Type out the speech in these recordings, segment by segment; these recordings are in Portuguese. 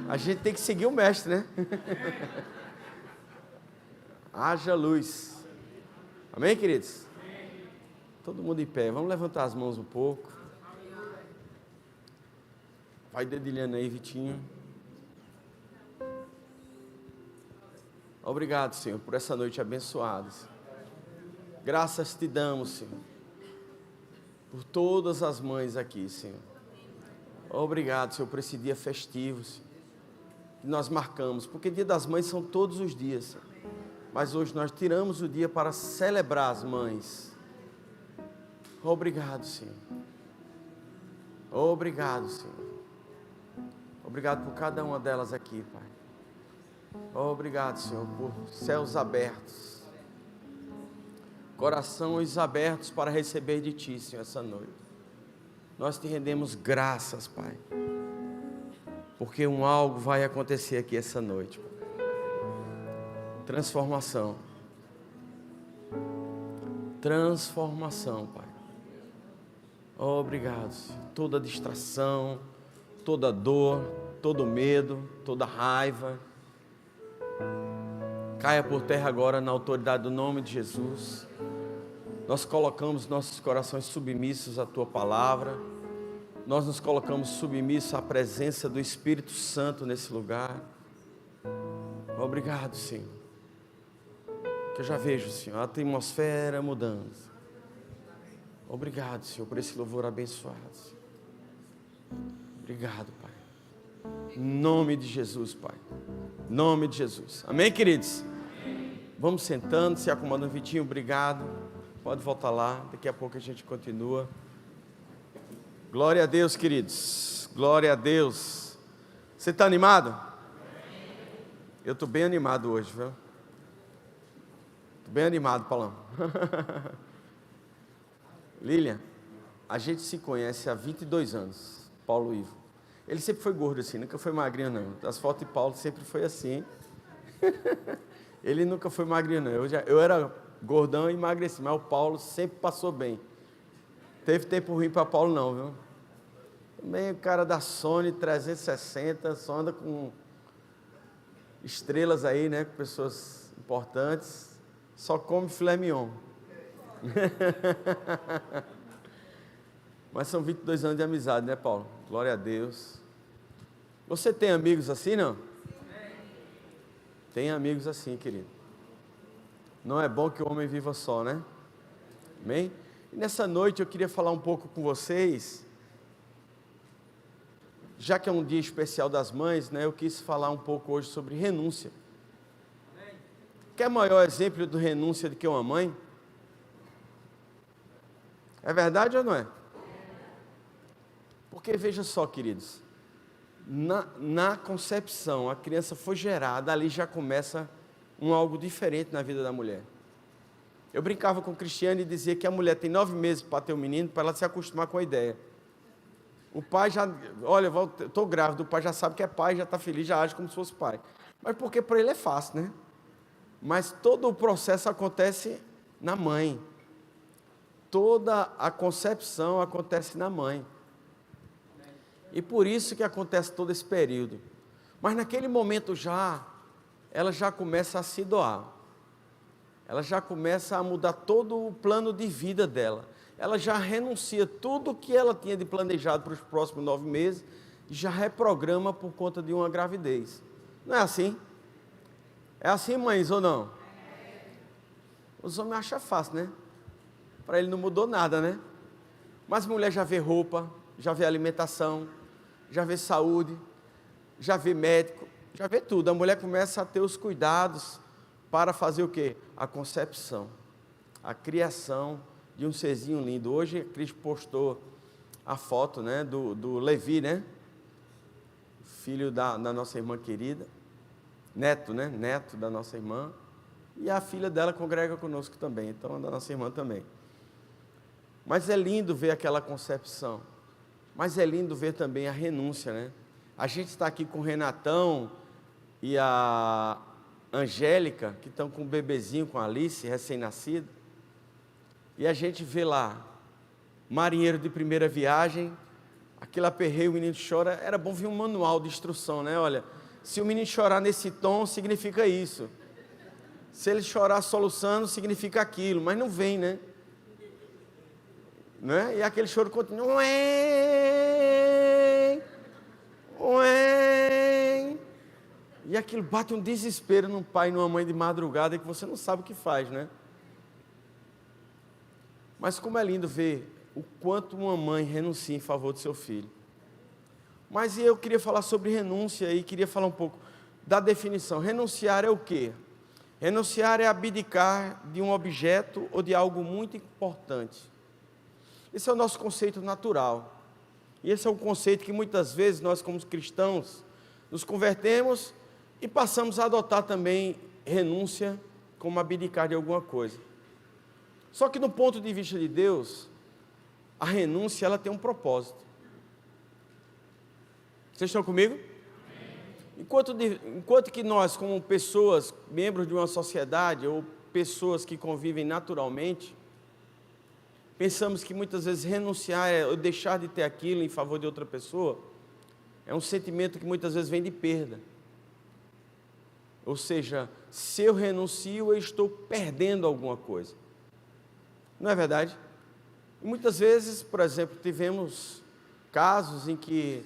A gente tem que seguir o mestre, né? Haja luz. Amém, queridos? Todo mundo em pé. Vamos levantar as mãos um pouco. Vai dedilhando aí, Vitinho. Obrigado, Senhor, por essa noite abençoada. Graças te damos, Senhor, por todas as mães aqui, Senhor. Obrigado, Senhor, por esse dia festivo, Senhor, que nós marcamos, porque dia das mães são todos os dias, Senhor. Mas hoje nós tiramos o dia para celebrar as mães. Obrigado, Senhor. Obrigado, Senhor. Obrigado por cada uma delas aqui, Pai. Obrigado, Senhor, por céus abertos, corações abertos para receber de Ti, Senhor, essa noite. Nós te rendemos graças, Pai, porque algo vai acontecer aqui essa noite, Pai. Transformação, Pai. Obrigado, Senhor. Toda distração, toda dor, todo medo, toda raiva, caia por terra agora na autoridade do nome de Jesus. Nós colocamos nossos corações submissos à Tua palavra. Nós nos colocamos submissos à presença do Espírito Santo nesse lugar. Obrigado, Senhor. Que eu já vejo, Senhor, a atmosfera mudando. Obrigado, Senhor, por esse louvor abençoado, Senhor. Obrigado, Pai. Em nome de Jesus, Pai. Em nome de Jesus. Amém, queridos? Vamos sentando, se acomodando. Vitinho, obrigado. Pode voltar lá, daqui a pouco a gente continua. Glória a Deus, queridos. Glória a Deus. Você está animado? Eu estou bem animado hoje, viu? Estou bem animado, Paulão. Lilian, a gente se conhece há 22 anos, Paulo Ivo. Ele sempre foi gordo assim, nunca foi magrinho não. As fotos de Paulo sempre foi assim. Ele nunca foi magrinho não. Eu era gordão e emagreci, mas o Paulo sempre passou bem. Teve tempo ruim para Paulo não, viu? Também o cara da Sony 360, só anda com estrelas aí, né? Com pessoas importantes. Só come filé mignon. Mas são 22 anos de amizade, né, Paulo? Glória a Deus. Você tem amigos assim, não? Tem amigos assim, querido. Não é bom que o homem viva só, né? Amém? E nessa noite eu queria falar um pouco com vocês, já que é um dia especial das mães, né? Eu quis falar um pouco hoje sobre renúncia. Quer maior exemplo de renúncia do que uma mãe? É verdade ou não é? Porque veja só, queridos, na concepção, a criança foi gerada, ali já começa algo diferente na vida da mulher. Eu brincava com o Cristiano e dizia que a mulher tem 9 meses para ter um menino, para ela se acostumar com a ideia. O pai já, olha, estou grávida, o pai já sabe que é pai, já está feliz, já age como se fosse pai. Mas porque para ele é fácil, né? Mas todo o processo acontece na mãe. Toda a concepção acontece na mãe. E por isso que acontece todo esse período. Mas naquele momento ela já começa a se doar. Ela já começa a mudar todo o plano de vida dela. Ela já renuncia tudo o que ela tinha de planejado para os próximos 9 meses e já reprograma por conta de uma gravidez. Não é assim? É assim, mães, ou não? Os homens acham fácil, né? Para ele não mudou nada, né? Mas a mulher já vê roupa, já vê alimentação, já vê saúde, já vê médico, já vê tudo. A mulher começa a ter os cuidados para fazer o quê? A concepção, a criação de um serzinho lindo. Hoje a Cris postou a foto, né, do Levi, né? Filho da nossa irmã querida, neto, né? Neto da nossa irmã. E a filha dela congrega conosco também, então da nossa irmã também. Mas é lindo ver aquela concepção. Mas é lindo ver também a renúncia, né? A gente está aqui com o Renatão e a Angélica, que estão com o bebezinho, com a Alice, recém-nascido. E a gente vê lá, marinheiro de primeira viagem, aquele aperreio, o menino chora, era bom vir um manual de instrução, né? Olha, se o menino chorar nesse tom, significa isso. Se ele chorar soluçando, significa aquilo, mas não vem, né? Né? E aquele choro continua. Ué, ué. E aquilo bate um desespero num pai e numa mãe de madrugada que você não sabe o que faz, né? Mas como é lindo ver o quanto uma mãe renuncia em favor do seu filho. Mas eu queria falar sobre renúncia e queria falar um pouco da definição. Renunciar é o quê? Renunciar é abdicar de um objeto ou de algo muito importante. Esse é o nosso conceito natural. E esse é um conceito que muitas vezes nós, como cristãos, nos convertemos e passamos a adotar também renúncia como abdicar de alguma coisa. Só que no ponto de vista de Deus, a renúncia ela tem um propósito. Vocês estão comigo? Enquanto que nós, como pessoas, membros de uma sociedade ou pessoas que convivem naturalmente, pensamos que muitas vezes renunciar ou deixar de ter aquilo em favor de outra pessoa é um sentimento que muitas vezes vem de perda. Ou seja, se eu renuncio, eu estou perdendo alguma coisa. Não é verdade? E muitas vezes, por exemplo, tivemos casos em que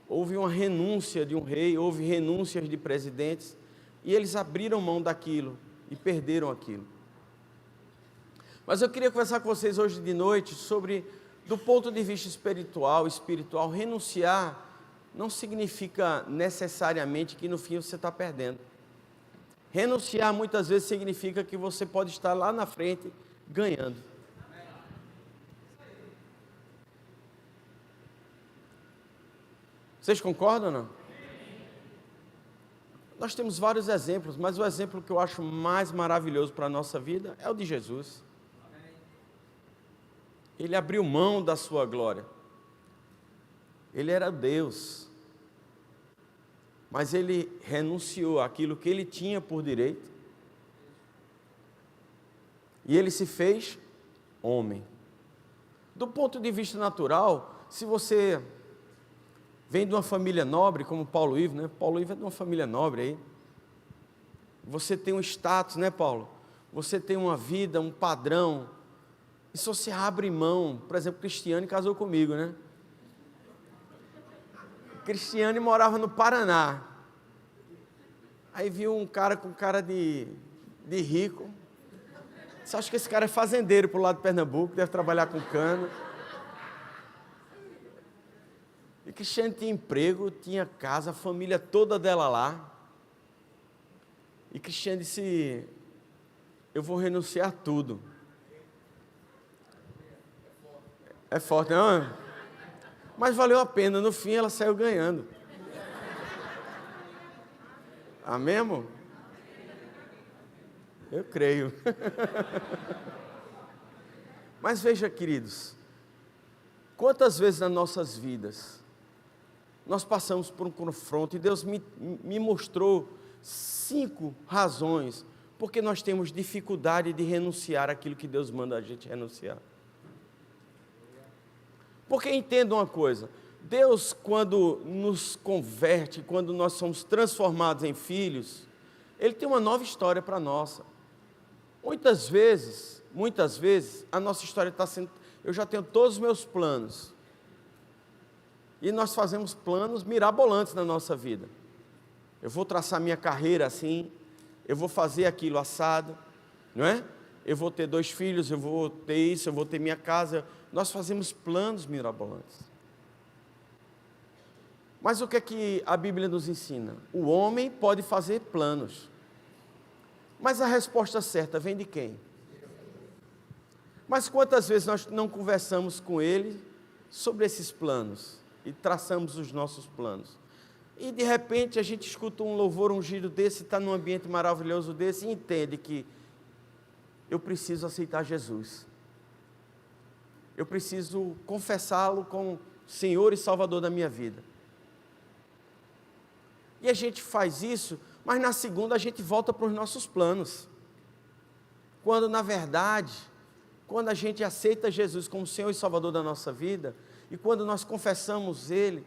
houve uma renúncia de um rei, houve renúncias de presidentes, e eles abriram mão daquilo e perderam aquilo. Mas eu queria conversar com vocês hoje de noite sobre, do ponto de vista espiritual, renunciar não significa necessariamente que no fim você está perdendo. Renunciar muitas vezes significa que você pode estar lá na frente ganhando. Vocês concordam ou não? Nós temos vários exemplos, mas o exemplo que eu acho mais maravilhoso para a nossa vida é o de Jesus. Ele abriu mão da sua glória. Ele era Deus. Mas ele renunciou àquilo que ele tinha por direito. E ele se fez homem. Do ponto de vista natural, se você vem de uma família nobre, como Paulo Ivo, né? Paulo Ivo é de uma família nobre aí. Você tem um status, né, Paulo? Você tem uma vida, um padrão. E se você abre mão, por exemplo, Cristiane casou comigo, né? Cristiane morava no Paraná. Aí viu um cara com cara de rico. Você acha que esse cara é fazendeiro pro lado de Pernambuco, deve trabalhar com cana. E Cristiane tinha emprego, tinha casa, a família toda dela lá. E Cristiane disse: eu vou renunciar a tudo. É forte, não? Mas valeu a pena, no fim ela saiu ganhando. Amém, amor? Eu creio. Mas veja, queridos, quantas vezes nas nossas vidas nós passamos por um confronto e Deus me mostrou 5 razões porque nós temos dificuldade de renunciar àquilo que Deus manda a gente renunciar. Porque entenda uma coisa, Deus, quando nos converte, quando nós somos transformados em filhos, Ele tem uma nova história para a nossa. Muitas vezes, a nossa história está sendo... Eu já tenho todos os meus planos. E nós fazemos planos mirabolantes na nossa vida. Eu vou traçar minha carreira assim, eu vou fazer aquilo assado, não é? Eu vou ter 2 filhos, eu vou ter isso, eu vou ter minha casa. Nós fazemos planos mirabolantes. Mas o que é que a Bíblia nos ensina? O homem pode fazer planos. Mas a resposta certa vem de quem? Mas quantas vezes nós não conversamos com ele sobre esses planos e traçamos os nossos planos? E de repente a gente escuta um louvor ungido desse, está num ambiente maravilhoso desse e entende que eu preciso aceitar Jesus. Eu preciso confessá-lo como Senhor e Salvador da minha vida. E a gente faz isso, mas na segunda a gente volta para os nossos planos. Quando na verdade, quando a gente aceita Jesus como Senhor e Salvador da nossa vida, E quando nós confessamos Ele,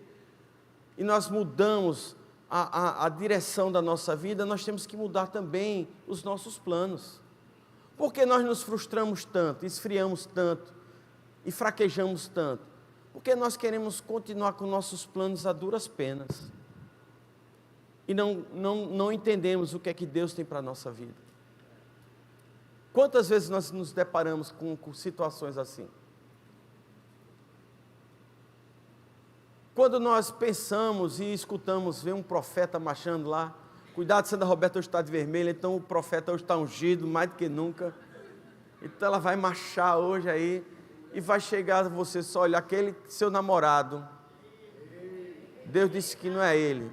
e nós mudamos a direção da nossa vida, nós temos que mudar também os nossos planos. Por que nós nos frustramos tanto, esfriamos tanto e fraquejamos tanto? Porque nós queremos continuar com nossos planos a duras penas. E não entendemos o que é que Deus tem para a nossa vida. Quantas vezes nós nos deparamos com situações assim? Quando nós pensamos e escutamos, vem um profeta marchando lá, cuidado, Santa Roberta hoje está de vermelho, então o profeta hoje está ungido mais do que nunca, então ela vai marchar hoje aí, e vai chegar a você só olhar, aquele seu namorado, Deus disse que não é ele,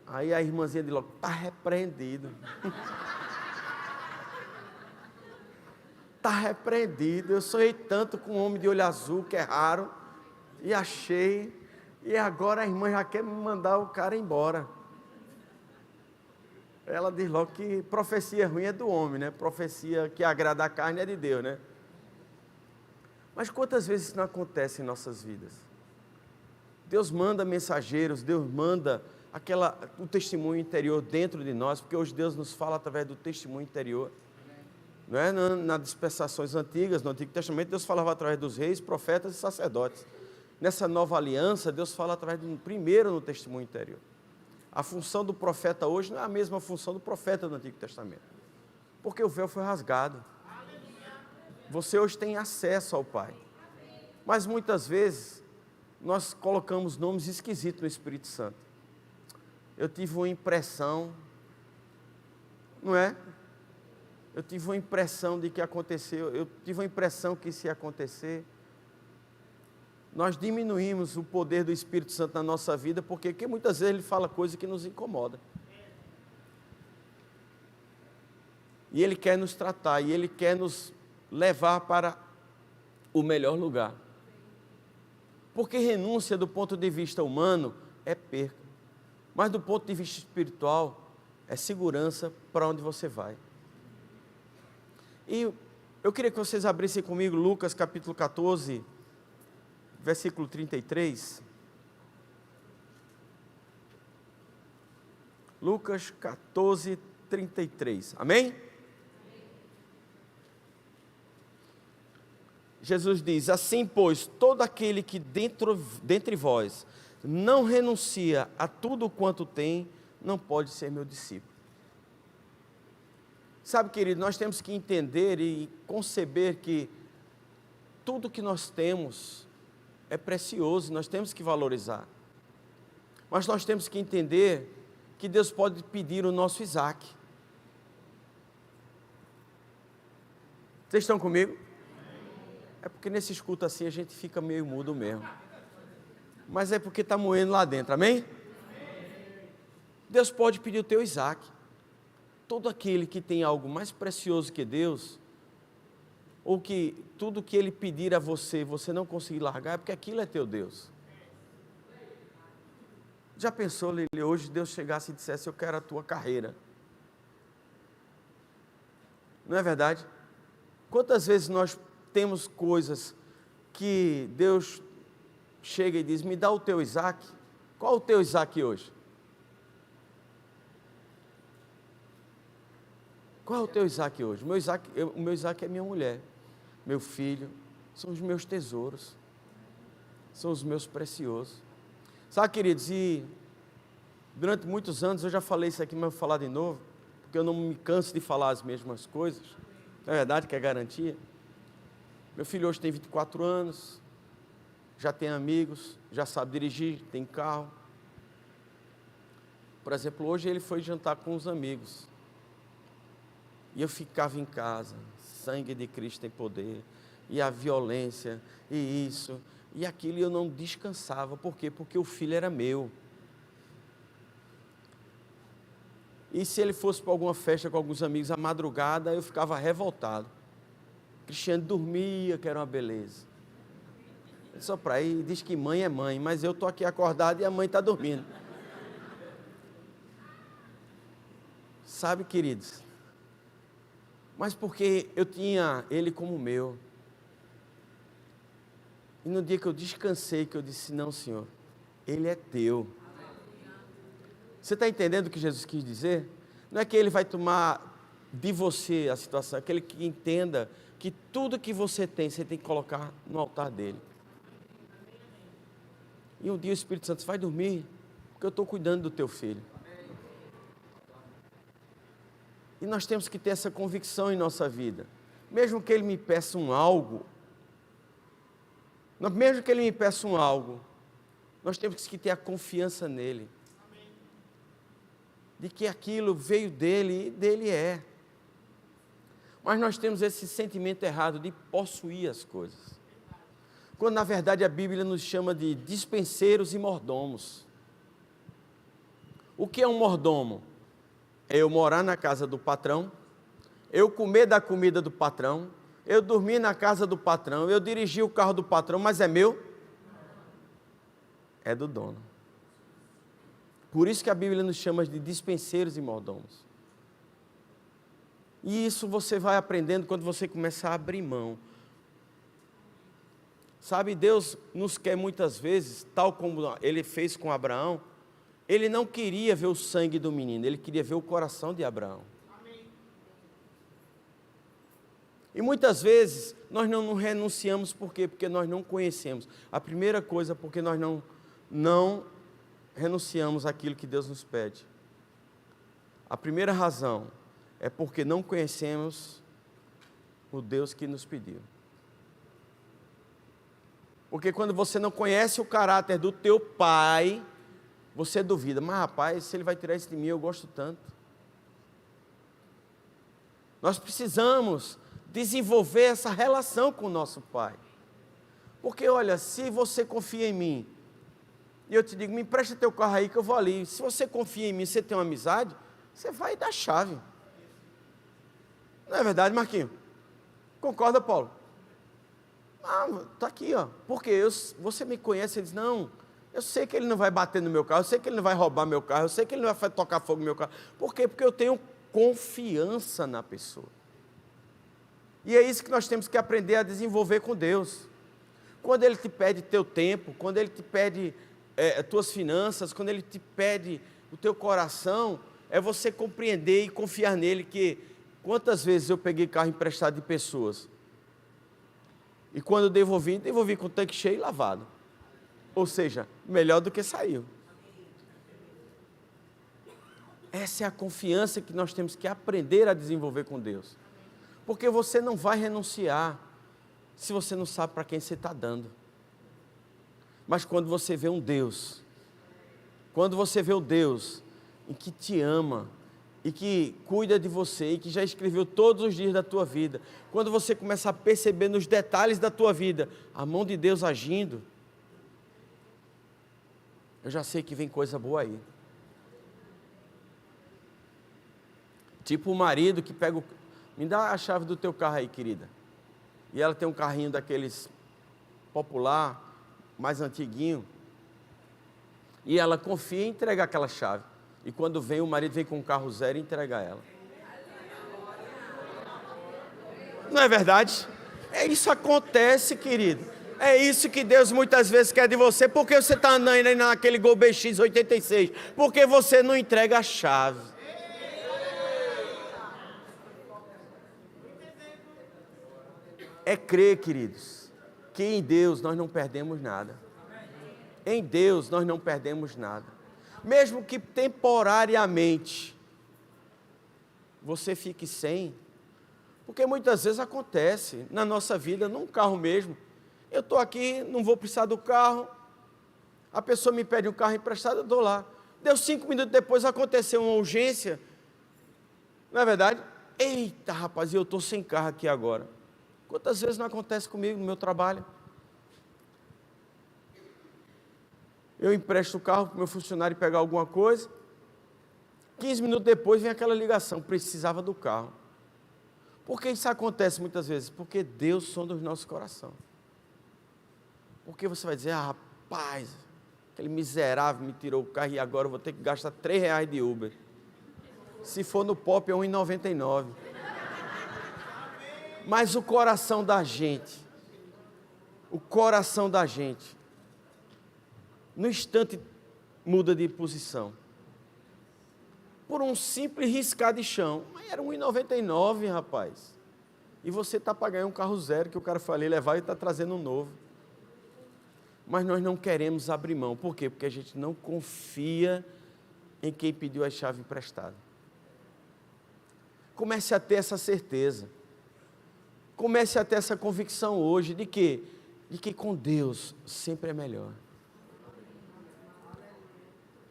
aí a irmãzinha de logo, está repreendido, está repreendido, eu sonhei tanto com um homem de olho azul, que é raro, e achei, e agora a irmã já quer me mandar o cara embora. Ela diz logo que profecia ruim é do homem, né? Profecia que agrada a carne é de Deus, né? Mas quantas vezes isso não acontece em nossas vidas? Deus manda mensageiros, Deus manda o testemunho interior dentro de nós, porque hoje Deus nos fala através do testemunho interior. Não é? Nas dispensações antigas, no Antigo Testamento, Deus falava através dos reis, profetas e sacerdotes. Nessa nova aliança, Deus fala através primeiro no testemunho interior. A função do profeta hoje não é a mesma função do profeta do Antigo Testamento, porque o véu foi rasgado. Você hoje tem acesso ao Pai, mas muitas vezes nós colocamos nomes esquisitos no Espírito Santo. Eu tive uma impressão, não é? Eu tive uma impressão de que aconteceu, eu tive uma impressão que isso ia acontecer. Nós diminuímos o poder do Espírito Santo na nossa vida, porque muitas vezes ele fala coisas que nos incomodam. E ele quer nos tratar, e ele quer nos levar para o melhor lugar. Porque renúncia do ponto de vista humano é perca, mas do ponto de vista espiritual é segurança para onde você vai. E eu queria que vocês abrissem comigo Lucas capítulo 14, versículo 33. Lucas 14, 33. Amém? Jesus diz: assim, pois, todo aquele que dentre vós não renuncia a tudo quanto tem, não pode ser meu discípulo. Sabe, querido, nós temos que entender e conceber que tudo que nós temos é precioso, nós temos que valorizar. Mas nós temos que entender que Deus pode pedir o nosso Isaac. Vocês estão comigo? É porque nesse escuto assim a gente fica meio mudo mesmo. Mas é porque está moendo lá dentro, amém? Deus pode pedir o teu Isaac. Todo aquele que tem algo mais precioso que Deus, ou que tudo que Ele pedir a você, você não conseguir largar, é porque aquilo é teu Deus. Já pensou, Lili, hoje Deus chegasse e dissesse: eu quero a tua carreira? Não é verdade? Quantas vezes nós temos coisas que Deus chega e diz: me dá o teu Isaac? Qual o teu Isaac hoje? Qual é o teu Isaac hoje? O meu Isaac é minha mulher, meu filho, são os meus tesouros, são os meus preciosos. Sabe, queridos, e durante muitos anos, eu já falei isso aqui, mas vou falar de novo, porque eu não me canso de falar as mesmas coisas, não é verdade que é garantia? Meu filho hoje tem 24 anos, já tem amigos, já sabe dirigir, tem carro. Por exemplo, hoje ele foi jantar com os amigos, e eu ficava em casa, sangue de Cristo tem poder, e a violência, e isso, e aquilo, e eu não descansava. Por quê? Porque o filho era meu. E se ele fosse para alguma festa com alguns amigos à madrugada, eu ficava revoltado. Cristiano dormia, que era uma beleza. Só para ir, diz que mãe é mãe, mas eu estou aqui acordado e a mãe está dormindo. Sabe, queridos? Mas porque eu tinha ele como meu. E no dia que eu descansei, que eu disse, não, Senhor, Ele é teu. Você está entendendo o que Jesus quis dizer? Não é que Ele vai tomar de você a situação, é aquele que entenda que tudo que você tem que colocar no altar dele. E um dia o Espírito Santo vai dormir, porque eu estou cuidando do teu filho. E nós temos que ter essa convicção em nossa vida. Mesmo que ele me peça algo, nós temos que ter a confiança nele. De que aquilo veio dele e dele é. Mas nós temos esse sentimento errado de possuir as coisas. Quando na verdade a Bíblia nos chama de dispenseiros e mordomos. O que é um mordomo? É eu morar na casa do patrão, eu comer da comida do patrão, eu dormir na casa do patrão, eu dirigir o carro do patrão, mas é meu? É do dono. Por isso que a Bíblia nos chama de dispenseiros e mordomos. E isso você vai aprendendo quando você começa a abrir mão. Sabe, Deus nos quer muitas vezes, tal como Ele fez com Abraão, Ele não queria ver o sangue do menino, Ele queria ver o coração de Abraão. E muitas vezes nós não renunciamos, por quê? Porque nós não conhecemos. A primeira coisa, porque nós não renunciamos àquilo que Deus nos pede. A primeira razão é porque não conhecemos o Deus que nos pediu. Porque quando você não conhece o caráter do teu pai, você duvida, mas rapaz, se ele vai tirar isso de mim, eu gosto tanto. Nós precisamos desenvolver essa relação com o nosso pai. Porque olha, se você confia em mim, e eu te digo, me empresta teu carro aí que eu vou ali. Se você confia em mim, você tem uma amizade, você vai dar chave. Não é verdade, Marquinhos? Concorda, Paulo? Ah, está aqui, ó. Porque você me conhece, ele diz, não, eu sei que ele não vai bater no meu carro, eu sei que ele não vai roubar meu carro, eu sei que ele não vai tocar fogo no meu carro. Por quê? Porque eu tenho confiança na pessoa. E é isso que nós temos que aprender a desenvolver com Deus. Quando Ele te pede teu tempo, quando Ele te pede tuas finanças, quando Ele te pede o teu coração, é você compreender e confiar nele, que quantas vezes eu peguei carro emprestado de pessoas, e quando eu devolvi com o tanque cheio e lavado. Ou seja, melhor do que saiu. Essa é a confiança que nós temos que aprender a desenvolver com Deus. Porque você não vai renunciar se você não sabe para quem você está dando. Mas quando você vê um Deus, em que te ama, e que cuida de você, e que já escreveu todos os dias da tua vida, quando você começa a perceber nos detalhes da tua vida, a mão de Deus agindo, eu já sei que vem coisa boa aí. Tipo o marido que pega me dá a chave do teu carro aí, querida. E ela tem um carrinho daqueles popular, mais antiguinho. E ela confia e entrega aquela chave. E quando vem, o marido vem com um carro zero e entrega a ela. Não é verdade? Isso acontece, querido. É isso que Deus muitas vezes quer de você. Por que você está andando aí naquele Gol BX 86? Porque você não entrega a chave. É crer, queridos, que em Deus nós não perdemos nada. Em Deus nós não perdemos nada. Mesmo que temporariamente você fique sem, porque muitas vezes acontece na nossa vida, num carro mesmo. Eu estou aqui, não vou precisar do carro, a pessoa me pede um carro emprestado, eu dou lá. Deu 5 minutos depois, aconteceu uma urgência, não é verdade? Eita, rapaz, eu estou sem carro aqui agora. Quantas vezes não acontece comigo no meu trabalho? Eu empresto o carro para o meu funcionário pegar alguma coisa, 15 minutos depois vem aquela ligação, precisava do carro. Por que isso acontece muitas vezes? Porque Deus sonda os nossos corações. Porque você vai dizer, rapaz, aquele miserável me tirou o carro e agora eu vou ter que gastar R$3 de Uber. Se for no Pop é R$1,99. Mas o coração da gente o coração da gente, no instante, muda de posição. Por um simples riscar de chão. Mas era R$1,99, rapaz. E você está para ganhar um carro zero, que o cara foi ali levar e está trazendo um novo. Mas nós não queremos abrir mão. Por quê? Porque a gente não confia em quem pediu a chave emprestada. Comece a ter essa certeza. Comece a ter essa convicção hoje de que com Deus sempre é melhor.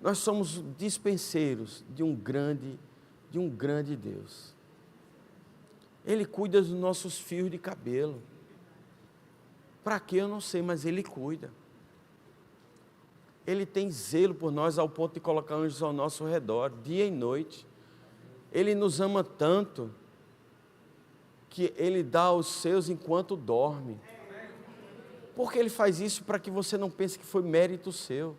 Nós somos dispenseiros de um grande Deus. Ele cuida dos nossos fios de cabelo. Para quê? Eu não sei, mas Ele cuida. Ele tem zelo por nós ao ponto de colocar anjos ao nosso redor, dia e noite. Ele nos ama tanto que Ele dá aos seus enquanto dorme. Porque Ele faz isso para que você não pense que foi mérito seu.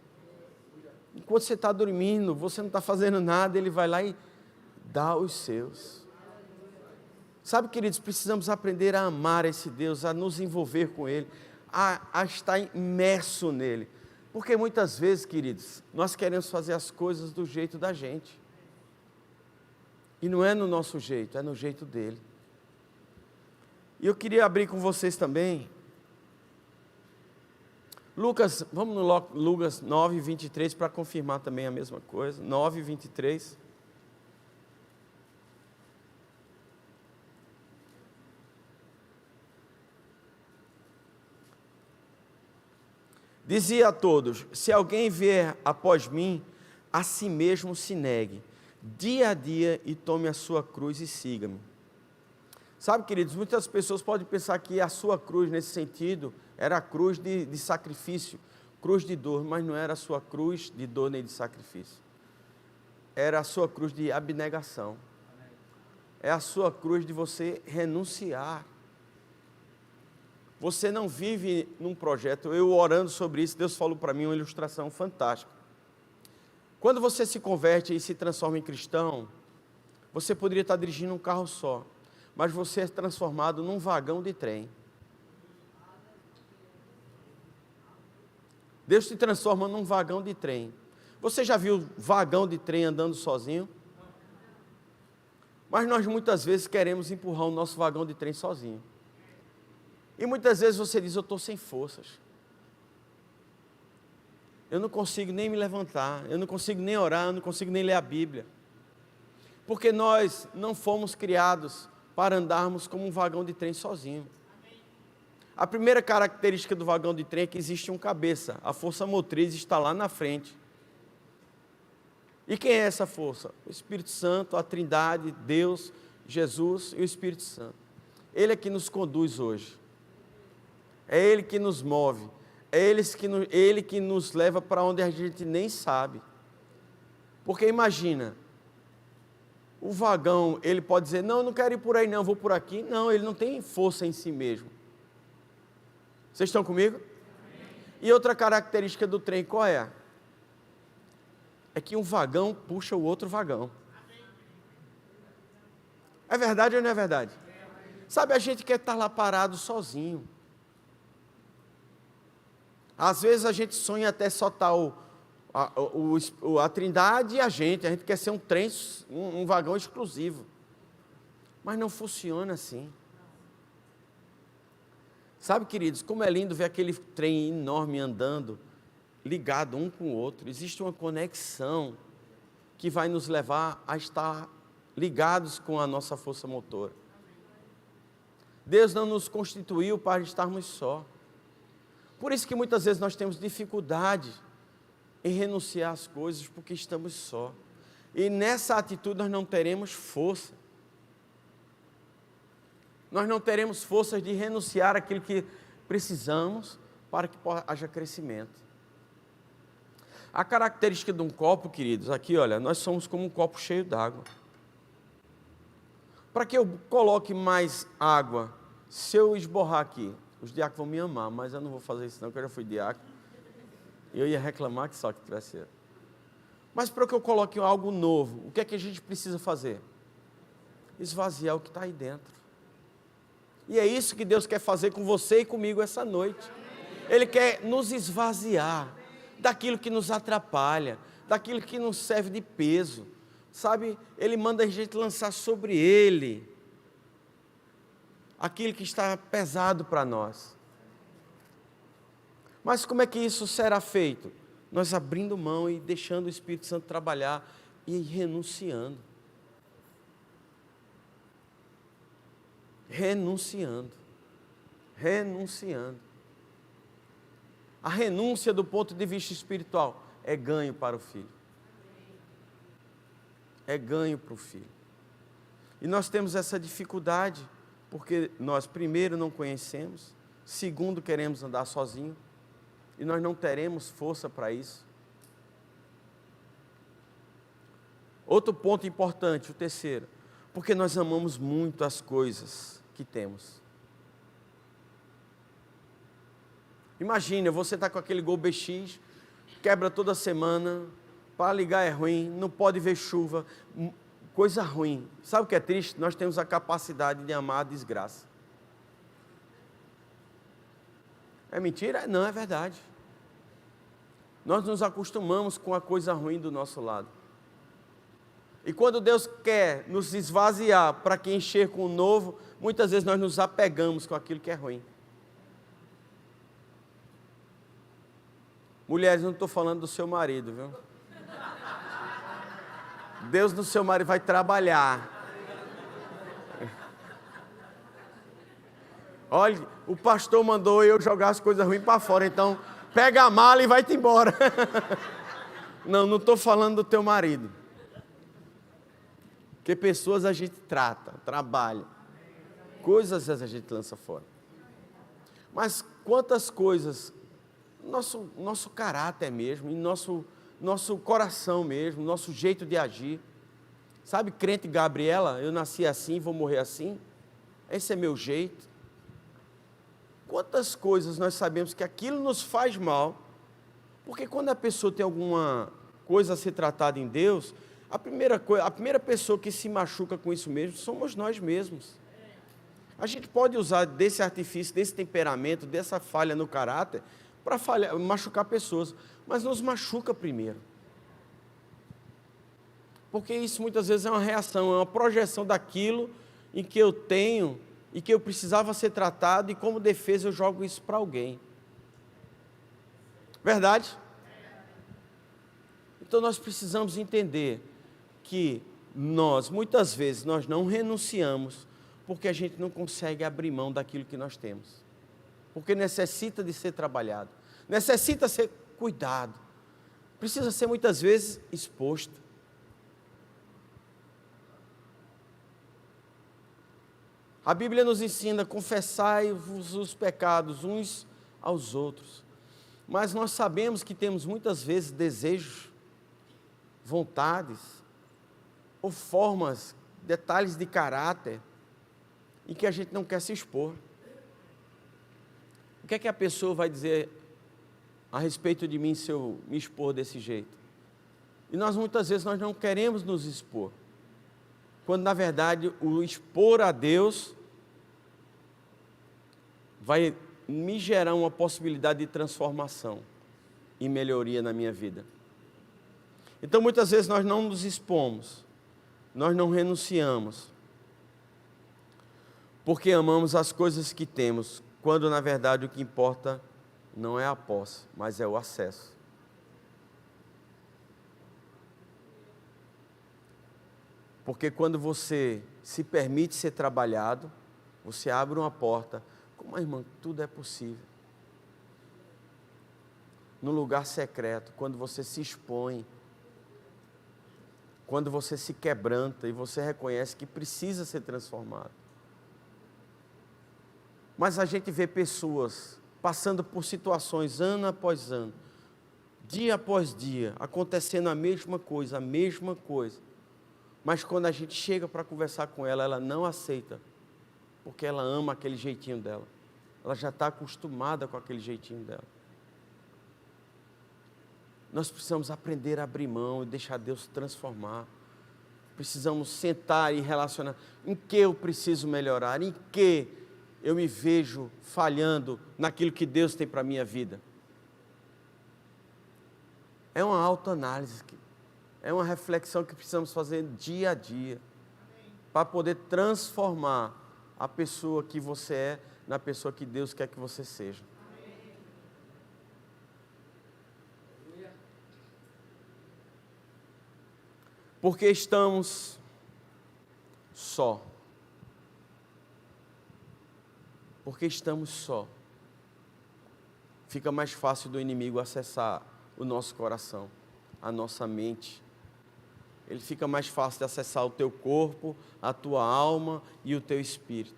Enquanto você está dormindo, você não está fazendo nada, Ele vai lá e dá os seus. Sabe, queridos, precisamos aprender a amar esse Deus, a nos envolver com Ele, a estar imerso nele. Porque muitas vezes, queridos, nós queremos fazer as coisas do jeito da gente. E não é no nosso jeito, é no jeito dele. E eu queria abrir com vocês também Lucas, vamos no Lucas 9, 23 para confirmar também a mesma coisa. 9, 23. Dizia a todos: se alguém vier após mim, a si mesmo se negue, dia a dia, e tome a sua cruz e siga-me. Sabe, queridos, muitas pessoas podem pensar que a sua cruz, nesse sentido, era a cruz de sacrifício, cruz de dor, mas não era a sua cruz de dor nem de sacrifício. Era a sua cruz de abnegação. É a sua cruz de você renunciar. Você não vive num projeto. Eu orando sobre isso, Deus falou para mim uma ilustração fantástica. Quando você se converte e se transforma em cristão, você poderia estar dirigindo um carro só, mas você é transformado num vagão de trem. Deus te transforma num vagão de trem. Você já viu vagão de trem andando sozinho? Mas nós muitas vezes queremos empurrar o nosso vagão de trem sozinho. E muitas vezes você diz: eu estou sem forças. Eu não consigo nem me levantar, eu não consigo nem orar, eu não consigo nem ler a Bíblia. Porque nós não fomos criados para andarmos como um vagão de trem sozinho. A primeira característica do vagão de trem é que existe um cabeça. A força motriz está lá na frente. E quem é essa força? O Espírito Santo, a Trindade, Deus, Jesus e o Espírito Santo. Ele é que nos conduz hoje. É Ele que nos move. É Ele que nos leva para onde a gente nem sabe. Porque imagina, o vagão, ele pode dizer: não, eu não quero ir por aí não, vou por aqui. Não, ele não tem força em si mesmo. Vocês estão comigo? E outra característica do trem, qual é? É que um vagão puxa o outro vagão. É verdade ou não é verdade? Sabe, a gente quer estar lá parado sozinho. Às vezes a gente sonha até só estar a Trindade e a gente quer ser um trem, um vagão exclusivo. Mas não funciona assim. Sabe, queridos, como é lindo ver aquele trem enorme andando, ligado um com o outro. Existe uma conexão que vai nos levar a estar ligados com a nossa força motora. Deus não nos constituiu para estarmos só. Por isso que muitas vezes nós temos dificuldade em renunciar às coisas, porque estamos só. E nessa atitude nós não teremos força. Nós não teremos forças de renunciar àquilo que precisamos para que haja crescimento. A característica de um copo, queridos, aqui olha, nós somos como um copo cheio d'água. Para que eu coloque mais água, se eu esborrar aqui, os diáconos vão me amar, mas eu não vou fazer isso não, porque eu já fui diácono. Eu ia reclamar que só que tivesse. Mas para que eu coloque algo novo, o que é que a gente precisa fazer? Esvaziar o que está aí dentro. E é isso que Deus quer fazer com você e comigo essa noite. Ele quer nos esvaziar daquilo que nos atrapalha, daquilo que nos serve de peso. Sabe, Ele manda a gente lançar sobre Ele aquilo que está pesado para nós. Mas como é que isso será feito? Nós abrindo mão e deixando o Espírito Santo trabalhar e renunciando. Renunciando. A renúncia do ponto de vista espiritual é ganho para o filho. É ganho para o filho. E nós temos essa dificuldade, porque nós, primeiro, não conhecemos, segundo, queremos andar sozinho, e nós não teremos força para isso. Outro ponto importante, o terceiro, porque nós amamos muito as coisas que temos. Imagina, você está com aquele Gol BX, quebra toda semana, para ligar é ruim, não pode ver chuva, coisa ruim. Sabe o que é triste? Nós temos a capacidade de amar a desgraça. É mentira? Não, é verdade. Nós nos acostumamos com a coisa ruim do nosso lado. E quando Deus quer nos esvaziar para que encher com o novo, muitas vezes nós nos apegamos com aquilo que é ruim. Mulheres, não estou falando do seu marido, viu? Deus no seu marido vai trabalhar. Olha, o pastor mandou eu jogar as coisas ruins para fora, então pega a mala e vai-te embora. Não estou falando do teu marido. Porque pessoas a gente trata, trabalha. Coisas a gente lança fora. Mas quantas coisas, nosso caráter mesmo, e nosso coração mesmo, nosso jeito de agir. Sabe, crente Gabriela, eu nasci assim, vou morrer assim. Esse é meu jeito. Quantas coisas nós sabemos que aquilo nos faz mal, porque quando a pessoa tem alguma coisa a ser tratada em Deus, a primeira pessoa que se machuca com isso mesmo somos nós mesmos. A gente pode usar desse artifício, desse temperamento, dessa falha no caráter, para machucar pessoas, mas nos machuca primeiro. Porque isso muitas vezes é uma reação, é uma projeção daquilo em que eu tenho e que eu precisava ser tratado, e como defesa eu jogo isso para alguém. Verdade? Então nós precisamos entender que muitas vezes, nós não renunciamos porque a gente não consegue abrir mão daquilo que nós temos. Porque necessita de ser trabalhado, necessita ser cuidado, precisa ser muitas vezes exposto. A Bíblia nos ensina: confessai-vos os pecados uns aos outros. Mas nós sabemos que temos muitas vezes desejos, vontades, ou formas, detalhes de caráter, em que a gente não quer se expor. O que é que a pessoa vai dizer a respeito de mim se eu me expor desse jeito? E muitas vezes nós não queremos nos expor, quando na verdade o expor a Deus vai me gerar uma possibilidade de transformação e melhoria na minha vida. Então muitas vezes nós não nos expomos, nós não renunciamos, porque amamos as coisas que temos, quando na verdade o que importa não é a posse, mas é o acesso. Porque quando você se permite ser trabalhado, você abre uma porta. Como, irmã, tudo é possível. No lugar secreto, quando você se expõe, quando você se quebranta e você reconhece que precisa ser transformado. Mas a gente vê pessoas passando por situações ano após ano, dia após dia, acontecendo a mesma coisa. Mas quando a gente chega para conversar com ela, ela não aceita, porque ela ama aquele jeitinho dela. Ela já está acostumada com aquele jeitinho dela. Nós precisamos aprender a abrir mão e deixar Deus transformar. Precisamos sentar e relacionar. Em que eu preciso melhorar? Em que eu me vejo falhando naquilo que Deus tem para a minha vida? É uma autoanálise, é uma reflexão que precisamos fazer dia a dia, para poder transformar a pessoa que você é na pessoa que Deus quer que você seja. Porque estamos só. Porque estamos só. Fica mais fácil do inimigo acessar o nosso coração, a nossa mente. Ele fica mais fácil de acessar o teu corpo, a tua alma e o teu espírito.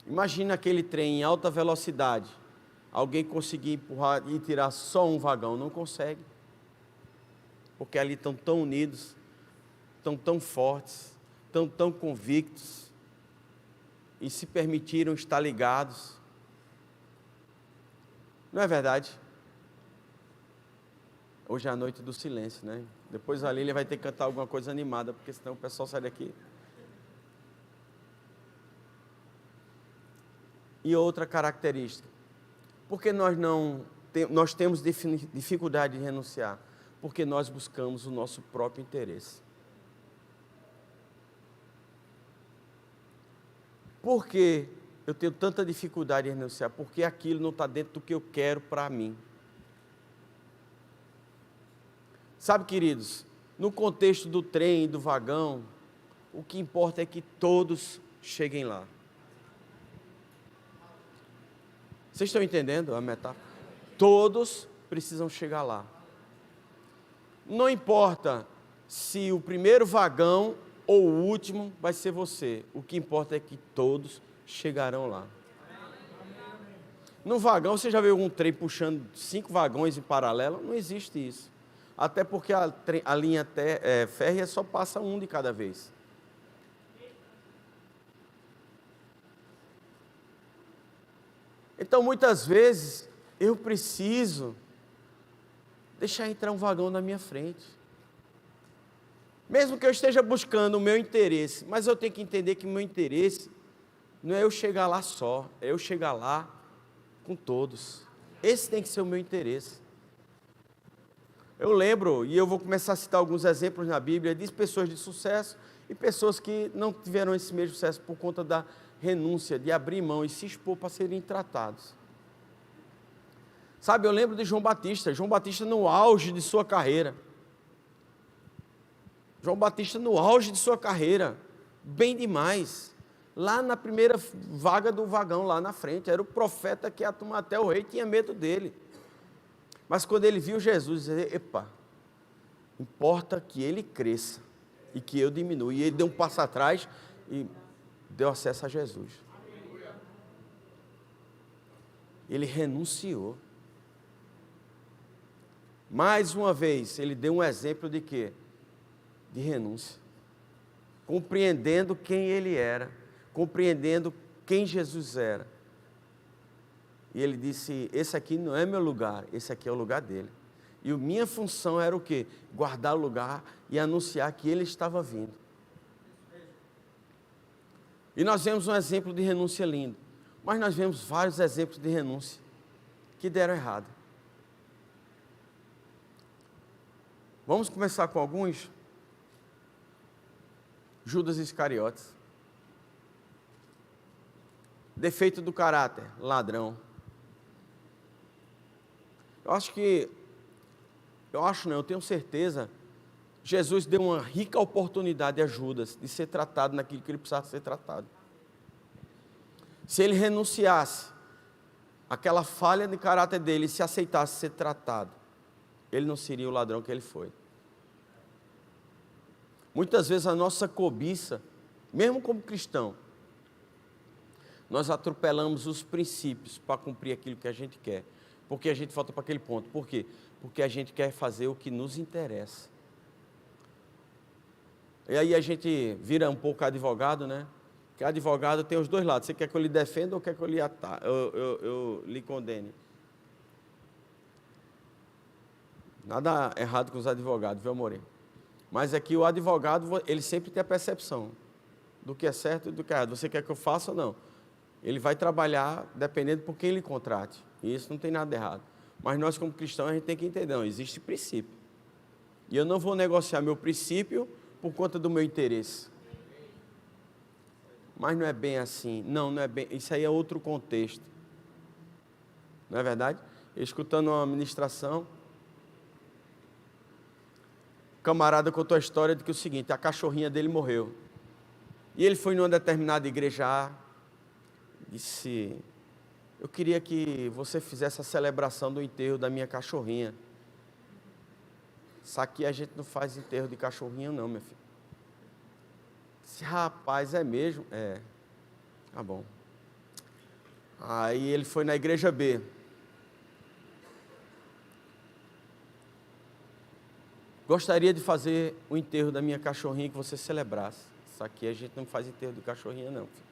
Imagina aquele trem em alta velocidade. Alguém conseguir empurrar e tirar só um vagão, não consegue. Porque ali estão tão unidos, estão tão fortes, estão tão convictos e se permitiram estar ligados. Não é verdade? Hoje é a noite do silêncio, né? Depois a Lília vai ter que cantar alguma coisa animada, porque senão o pessoal sai daqui. E outra característica. Por que nós temos dificuldade de renunciar? Porque nós buscamos o nosso próprio interesse. Por que eu tenho tanta dificuldade de renunciar? Porque aquilo não está dentro do que eu quero para mim. Sabe, queridos, no contexto do trem e do vagão, o que importa é que todos cheguem lá. Vocês estão entendendo a metáfora? Todos precisam chegar lá. Não importa se o primeiro vagão ou o último vai ser você. O que importa é que todos chegarão lá. No vagão, você já viu algum trem puxando 5 vagões em paralelo? Não existe isso. Até porque a linha férrea só passa um de cada vez. Então, muitas vezes, eu preciso deixar entrar um vagão na minha frente. Mesmo que eu esteja buscando o meu interesse, mas eu tenho que entender que o meu interesse não é eu chegar lá só, é eu chegar lá com todos. Esse tem que ser o meu interesse. Eu lembro, e eu vou começar a citar alguns exemplos na Bíblia, de pessoas de sucesso e pessoas que não tiveram esse mesmo sucesso por conta da renúncia, de abrir mão e se expor para serem tratados. Sabe, eu lembro de João Batista no auge de sua carreira. João Batista no auge de sua carreira, bem demais. Lá na primeira vaga do vagão, lá na frente, era o profeta que ia tomar até o rei, tinha medo dele. Mas quando ele viu Jesus, ele disse, epa, importa que ele cresça e que eu diminua. E ele deu um passo atrás e deu acesso a Jesus. Ele renunciou. Mais uma vez, ele deu um exemplo de quê? De renúncia. Compreendendo quem ele era, compreendendo quem Jesus era. E ele disse, esse aqui não é meu lugar, esse aqui é o lugar dele. E a minha função era o quê? Guardar o lugar e anunciar que ele estava vindo. E nós vemos um exemplo de renúncia lindo, mas nós vemos vários exemplos de renúncia que deram errado. Vamos começar com alguns? Judas Iscariotes. Defeito do caráter, ladrão. Eu tenho certeza, Jesus deu uma rica oportunidade a Judas de ser tratado naquilo que ele precisava ser tratado. Se ele renunciasse àquela falha de caráter dele e se aceitasse ser tratado, ele não seria o ladrão que ele foi. Muitas vezes a nossa cobiça, mesmo como cristão, nós atropelamos os princípios para cumprir aquilo que a gente quer. Porque a gente volta para aquele ponto. Por quê? Porque a gente quer fazer o que nos interessa. E aí a gente vira um pouco advogado, né? Porque advogado tem os dois lados. Você quer que eu lhe defenda ou quer que eu lhe condene? Nada errado com os advogados, viu, Moreno? Mas aqui o advogado, ele sempre tem a percepção. do que é certo e do que é errado. Você quer que eu faça ou não? Ele vai trabalhar dependendo por quem ele contrate. E isso não tem nada de errado. Mas nós, como cristãos, a gente tem que entender, não, existe princípio. E eu não vou negociar meu princípio por conta do meu interesse. Mas não é bem assim. Não, não é bem. Isso aí é outro contexto. Não é verdade? Eu, escutando uma ministração, o camarada contou a história de que o seguinte, a cachorrinha dele morreu. E ele foi numa determinada igreja, disse, eu queria que você fizesse a celebração do enterro da minha cachorrinha. Isso aqui a gente não faz enterro de cachorrinho não, meu filho. Disse, rapaz, é mesmo? É. Tá bom. Aí ele foi na igreja B. Gostaria de fazer o enterro da minha cachorrinha que você celebrasse. Isso aqui a gente não faz enterro de cachorrinha não, filho.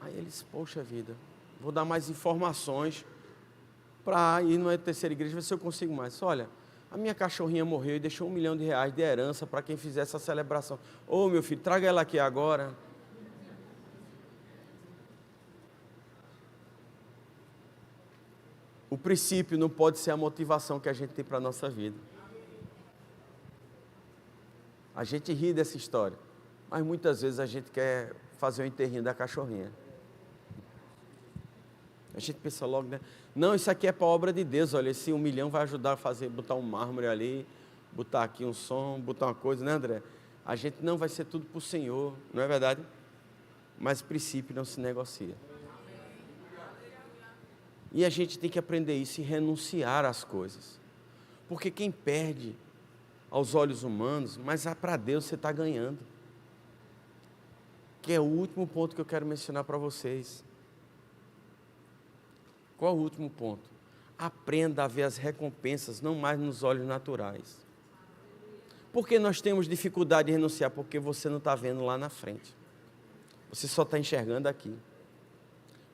Aí ele disse, poxa vida, vou dar mais informações para ir numa terceira igreja, ver se eu consigo mais. Olha, a minha cachorrinha morreu e deixou R$1 milhão de herança para quem fizesse essa celebração. Ô, meu filho, traga ela aqui agora. O princípio não pode ser a motivação que a gente tem para a nossa vida. A gente ri dessa história, mas muitas vezes a gente quer fazer o enterrinho da cachorrinha. A gente pensa logo, né? Não, isso aqui é para a obra de Deus, olha, esse 1 milhão vai ajudar a fazer, botar um mármore ali, botar aqui um som, botar uma coisa, né, André? A gente não vai ser tudo para o Senhor, não é verdade? Mas princípio não se negocia. E a gente tem que aprender isso e renunciar às coisas. Porque quem perde aos olhos humanos, mas para Deus você está ganhando. Que é o último ponto que eu quero mencionar para vocês. Qual o último ponto? Aprenda a ver as recompensas, não mais nos olhos naturais. Por que nós temos dificuldade de renunciar? Porque você não está vendo lá na frente. Você só está enxergando aqui.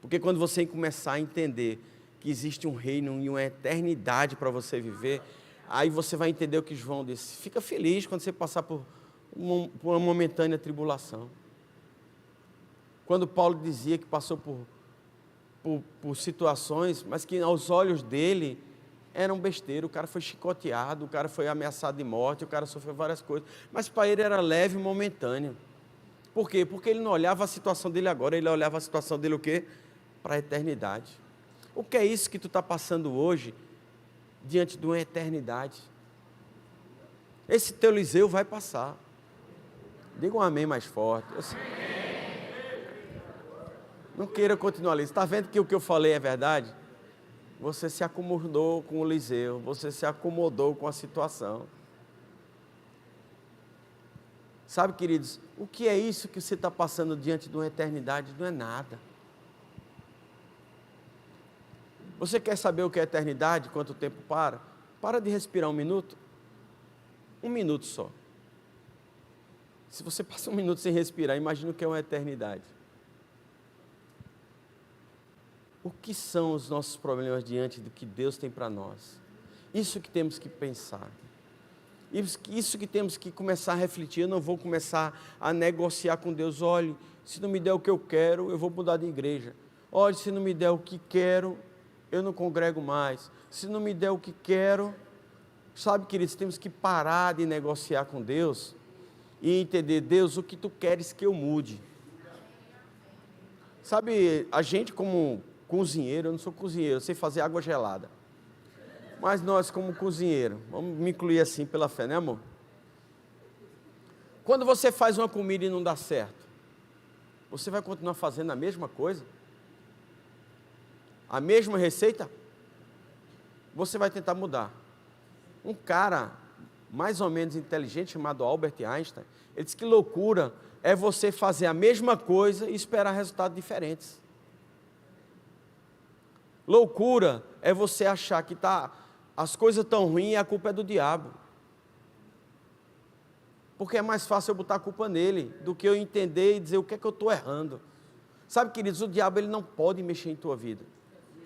Porque quando você começar a entender que existe um reino e uma eternidade para você viver, aí você vai entender o que João disse. Fica feliz quando você passar por uma momentânea tribulação. Quando Paulo dizia que passou por situações, mas que aos olhos dele eram besteira, o cara foi chicoteado, o cara foi ameaçado de morte, o cara sofreu várias coisas, mas para ele era leve e momentâneo. Por quê? Porque ele não olhava a situação dele agora, ele olhava a situação dele o quê? Para a eternidade. O que é isso que tu está passando hoje, diante de uma eternidade? Esse teu Eliseu vai passar. Diga um amém mais forte. Não queira continuar ali. Você está vendo que o que eu falei é verdade? Você se acomodou com o Eliseu, você se acomodou com a situação. Sabe, queridos, o que é isso que você está passando diante de uma eternidade? Não é nada. Você quer saber o que é eternidade? Quanto tempo para? Para de respirar 1 minuto. 1 minuto só. Se você passa 1 minuto sem respirar, imagina o que é uma eternidade. O que são os nossos problemas diante do que Deus tem para nós? Isso que temos que pensar. Isso que temos que começar a refletir. Eu não vou começar a negociar com Deus. Olhe, se não me der o que eu quero, eu vou mudar de igreja. Olhe, se não me der o que quero, eu não congrego mais. Se não me der o que quero... Sabe, queridos, temos que parar de negociar com Deus e entender, Deus, o que tu queres que eu mude? Sabe, a gente como cozinheiro, eu não sou cozinheiro, eu sei fazer água gelada. Mas nós como cozinheiro, vamos me incluir assim pela fé, né, amor? Quando você faz uma comida e não dá certo, você vai continuar fazendo a mesma coisa? A mesma receita? Você vai tentar mudar. Um cara mais ou menos inteligente, chamado Albert Einstein, ele disse que loucura é você fazer a mesma coisa e esperar resultados diferentes. Loucura é você achar que as coisas estão ruins e a culpa é do diabo. Porque é mais fácil eu botar a culpa nele do que eu entender e dizer o que é que eu estou errando. Sabe, queridos, o diabo ele não pode mexer em tua vida.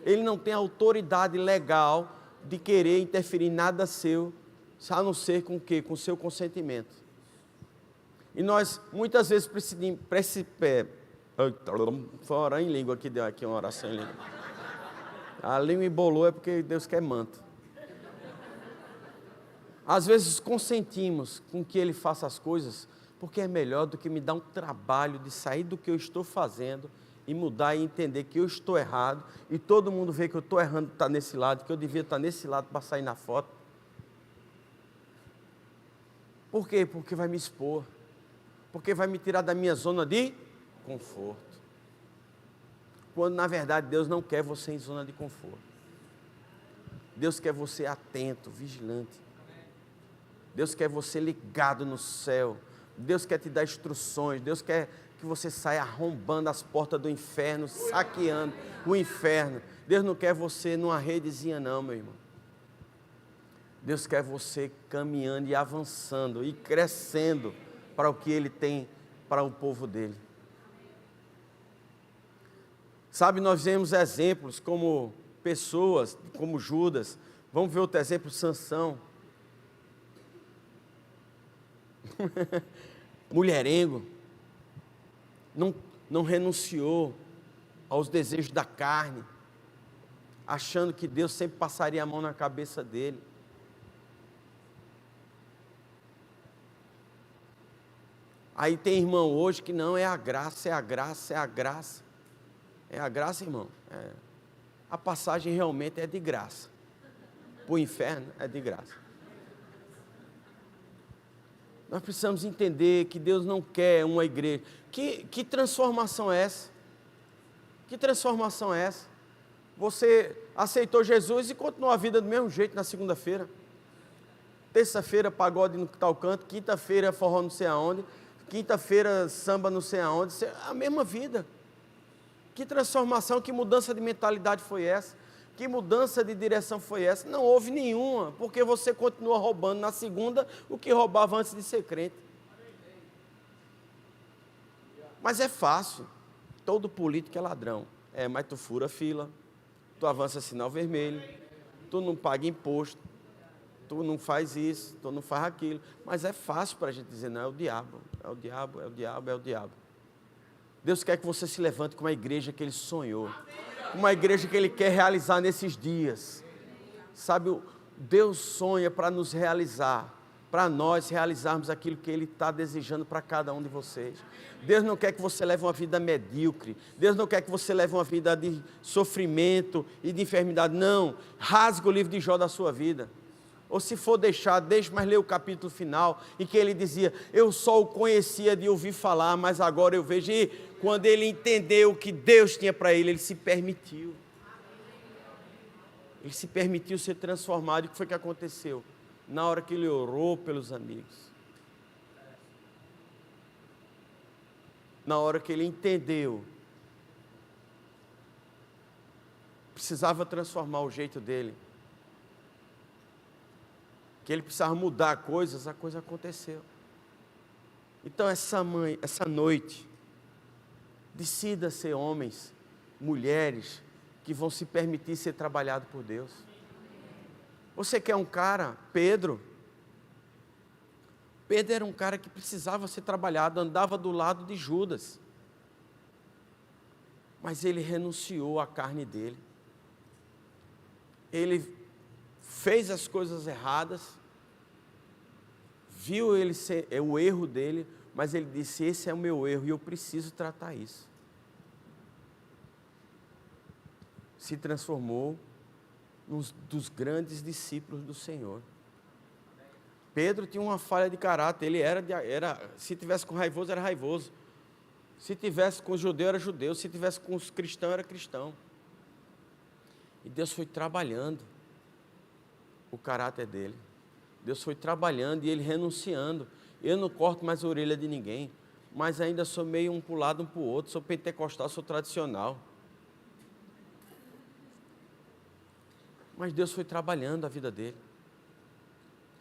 Ele não tem autoridade legal de querer interferir em nada seu, a não ser com o quê? Com o seu consentimento. E nós, muitas vezes, fora em língua, que deu aqui uma oração em língua. A língua embolou é porque Deus quer manto. Às vezes consentimos com que Ele faça as coisas, porque é melhor do que me dar um trabalho de sair do que eu estou fazendo e mudar e entender que eu estou errado, e todo mundo vê que eu estou errando, está nesse lado, que eu devia estar nesse lado para sair na foto. Por quê? Porque vai me expor, porque vai me tirar da minha zona de conforto. Quando na verdade Deus não quer você em zona de conforto. Deus quer você atento, vigilante. Deus quer você ligado no céu. Deus quer te dar instruções. Deus quer que você saia arrombando as portas do inferno, saqueando o inferno. Deus não quer você numa redezinha não, meu irmão. Deus quer você caminhando e avançando e crescendo para o que Ele tem para o povo dEle. Sabe, nós vemos exemplos como pessoas, como Judas. Vamos ver outro exemplo, Sansão. Mulherengo. Não renunciou aos desejos da carne, achando que Deus sempre passaria a mão na cabeça dele. Aí tem irmão hoje que não, é a graça, é a graça, é a graça. É a graça, irmão. A passagem realmente é de graça. Para o inferno é de graça. Nós precisamos entender que Deus não quer uma igreja. Que transformação é essa? Que transformação é essa? Você aceitou Jesus e continuou a vida do mesmo jeito na segunda-feira. Terça-feira pagode no tal canto, quinta-feira forró não sei aonde, quinta-feira samba não sei aonde, a mesma vida. Que transformação, que mudança de mentalidade foi essa? Que mudança de direção foi essa? Não houve nenhuma, porque você continua roubando na segunda o que roubava antes de ser crente. Mas é fácil, todo político é ladrão. Mas tu fura fila, tu avança sinal vermelho, tu não paga imposto, tu não faz isso, tu não faz aquilo. Mas é fácil para a gente dizer, não, é o diabo, é o diabo, é o diabo, é o diabo. Deus quer que você se levante com uma igreja que Ele sonhou, uma igreja que Ele quer realizar nesses dias. Sabe, Deus sonha para nos realizar, para nós realizarmos aquilo que Ele está desejando para cada um de vocês. Deus não quer que você leve uma vida medíocre, Deus não quer que você leve uma vida de sofrimento e de enfermidade, não. Rasgue o livro de Jó da sua vida. Ou se for deixar, deixe, mas lê o capítulo final, em que ele dizia, eu só o conhecia de ouvir falar, mas agora eu vejo. E quando ele entendeu o que Deus tinha para ele, ele se permitiu. Ele se permitiu ser transformado. E o que foi que aconteceu? Na hora que ele orou pelos amigos, na hora que ele entendeu, precisava transformar o jeito dele, que ele precisava mudar coisas, a coisa aconteceu. Então essa noite, decida ser homens, mulheres, que vão se permitir ser trabalhados por Deus. Você quer um cara, Pedro era um cara que precisava ser trabalhado, andava do lado de Judas, mas ele renunciou à carne dele, ele fez as coisas erradas, viu o erro dele, mas ele disse, esse é o meu erro e eu preciso tratar isso. Se transformou num dos grandes discípulos do Senhor. Pedro tinha uma falha de caráter, ele se tivesse com raivoso, era raivoso. Se tivesse com judeu, era judeu. Se tivesse com os cristãos, era cristão. E Deus foi trabalhando o caráter dele. Deus foi trabalhando e ele renunciando. Eu não corto mais a orelha de ninguém, mas ainda sou meio um para o lado, um para o outro. Sou pentecostal, sou tradicional. Mas Deus foi trabalhando a vida dele.